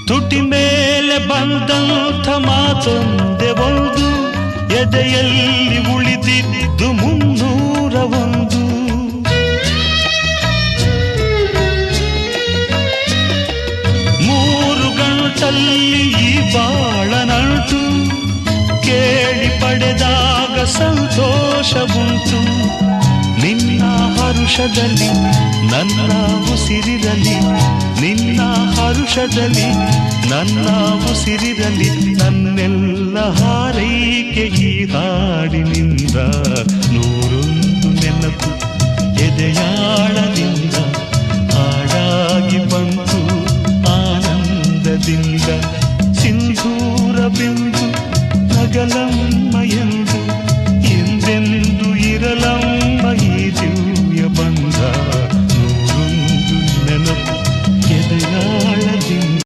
ತುಟಿ ಮೇಲೆ ಬಂದಂಥ ಮಾತೊಂದೆ ಒಂದು, ಎದೆಯಲ್ಲಿ ಉಳಿದಿದ್ದು 301. ಮೂರು ಗಂಟಲ್ಲಿ ಈ ಬಾಳನಂಟು, ಕೇಳಿ ಪಡೆದಾಗ ಸಂತೋಷವುಂಟು. ನಿನ್ನ ಹರುಷದಲ್ಲಿ ನನ್ನ ಉಸಿರಿರಲಿ, ನಿನ್ನ ಹರುಷದಲ್ಲಿ ನನ್ನ ಉಸಿರಿರಲಿ. ನನ್ನೆಲ್ಲ ಹಾರೈಕೆ ಈ ಹಾಡಿನಿಂದ, 101 ನೆನಪು ಎದೆಯಾಳದಿಂದ ಹಾಡಾಗಿ ಬಂತು ಆನಂದದಿಂದ. ಸಿಂಧೂರ ಬಿಂದು ನಗಲಮ್ಮ